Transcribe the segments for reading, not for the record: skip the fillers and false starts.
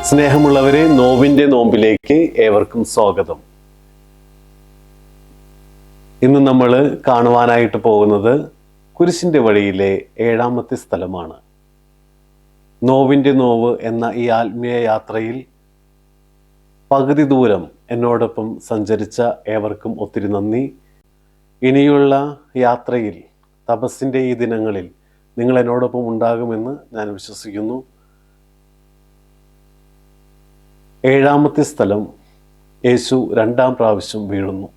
സ്നേഹമുള്ളവരെ, നോവിൻ്റെ നോമ്പിലേക്ക് ഏവർക്കും സ്വാഗതം. ഇന്ന് നമ്മൾ കാണുവാനായിട്ട് പോകുന്നത് കുരിശിൻ്റെ വഴിയിലെ 7ാമത്തെ സ്ഥലമാണ്. നോവിൻ്റെ നോവ് എന്ന ഈ ആത്മീയ യാത്രയിൽ പകുതി ദൂരം എന്നോടൊപ്പം സഞ്ചരിച്ച ഏവർക്കും ഒത്തിരി നന്ദി. ഇനിയുള്ള യാത്രയിൽ, തപസ്സിൻ്റെ ഈ ദിനങ്ങളിൽ നിങ്ങൾ എന്നോടൊപ്പം ഉണ്ടാകുമെന്ന് ഞാൻ വിശ്വസിക്കുന്നു. 7ാമത്തെ സ്ഥലം, യേശു 2ാം പ്രാവശ്യം വീഴുന്നു.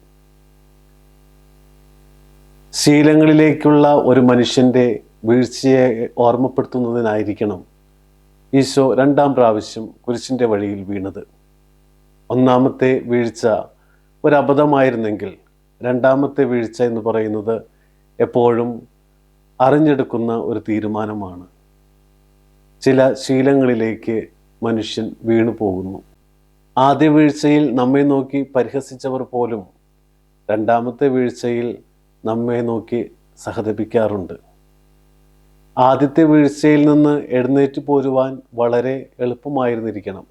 ശീലങ്ങളിലേക്കുള്ള ഒരു മനുഷ്യൻ്റെ വീഴ്ചയെ ഓർമ്മപ്പെടുത്തുന്നതിനായിരിക്കണം ഈശോ 2ാം പ്രാവശ്യം കുരിശിൻ്റെ വഴിയിൽ വീണത്. 1ാമത്തെ വീഴ്ച ഒരബദ്ധമായിരുന്നെങ്കിൽ 2ാമത്തെ വീഴ്ച എന്ന് പറയുന്നത് എപ്പോഴും അറിഞ്ഞെടുക്കുന്ന ഒരു തീരുമാനമാണ്. ചില ശീലങ്ങളിലേക്ക് മനുഷ്യൻ വീണു പോകുന്നു. ആദ്യ വീഴ്ചയിൽ നമ്മെ നോക്കി പരിഹസിച്ചവർ പോലും 2ാമത്തെ വീഴ്ചയിൽ നമ്മെ നോക്കി സഹതപിക്കാറുണ്ട്. ആദ്യത്തെ വീഴ്ചയിൽ നിന്ന് എഴുന്നേറ്റ് പോരുവാൻ വളരെ എളുപ്പമായിരുന്നിരിക്കണം.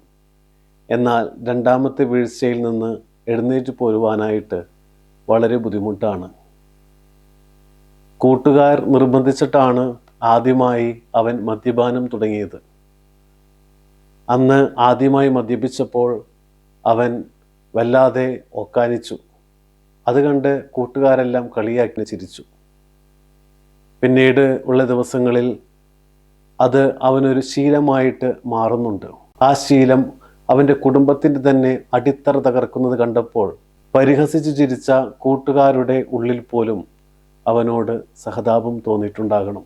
എന്നാൽ 2ാമത്തെ വീഴ്ചയിൽ നിന്ന് എഴുന്നേറ്റ് പോരുവാനായിട്ട് വളരെ ബുദ്ധിമുട്ടാണ്. കൂട്ടുകാർ നിർബന്ധിച്ചിട്ടാണ് ആദ്യമായി അവൻ മദ്യപാനം തുടങ്ങിയത്. അന്ന് ആദ്യമായി മദ്യപിച്ചപ്പോൾ അവൻ വല്ലാതെ ഒക്കാനിച്ചു. അത് കണ്ട് കൂട്ടുകാരെല്ലാം കളിയാക്കി ചിരിച്ചു. പിന്നീട് ഉള്ള ദിവസങ്ങളിൽ അത് അവനൊരു ശീലമായിട്ട് മാറുന്നുണ്ട്. ആ ശീലം അവൻ്റെ കുടുംബത്തിൻ്റെ തന്നെ അടിത്തറ തകർക്കുന്നത് കണ്ടപ്പോൾ പരിഹസിച്ച് ചിരിച്ച കൂട്ടുകാരുടെ ഉള്ളിൽ പോലും അവനോട് സഹതാപം തോന്നിയിട്ടുണ്ടാകണം.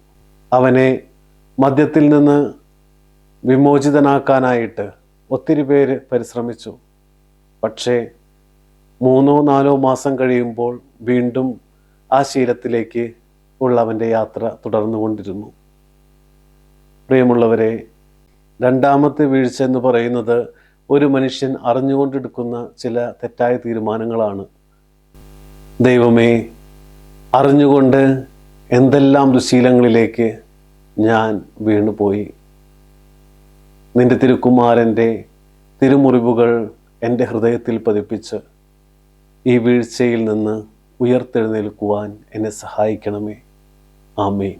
അവനെ മദ്യത്തിൽ നിന്ന് വിമോചിതനാക്കാനായിട്ട് ഒത്തിരി പേര് പരിശ്രമിച്ചു. പക്ഷേ 3-4 മാസം കഴിയുമ്പോൾ വീണ്ടും ആ ശീലത്തിലേക്ക് ഉള്ളവൻ്റെ യാത്ര തുടർന്നുകൊണ്ടിരുന്നു. പ്രിയമുള്ളവരെ, 2ാമത്തെ വീഴ്ച എന്ന് പറയുന്നത് ഒരു മനുഷ്യൻ അറിഞ്ഞുകൊണ്ടെടുക്കുന്ന ചില തെറ്റായ തീരുമാനങ്ങളാണ്. ദൈവമേ, അറിഞ്ഞുകൊണ്ട് എന്തെല്ലാം ദുശീലങ്ങളിലേക്ക് ഞാൻ വീണുപോയി. നിന്റെ തിരുക്കുമാരൻ്റെ തിരുമുറിവുകൾ എൻ്റെ ഹൃദയത്തിൽ പതിപ്പിച്ച് ഈ വീഴ്ചയിൽ നിന്ന് ഉയർത്തെഴുന്നേൽക്കുവാൻ എന്നെ സഹായിക്കണമേ. ആമേൻ.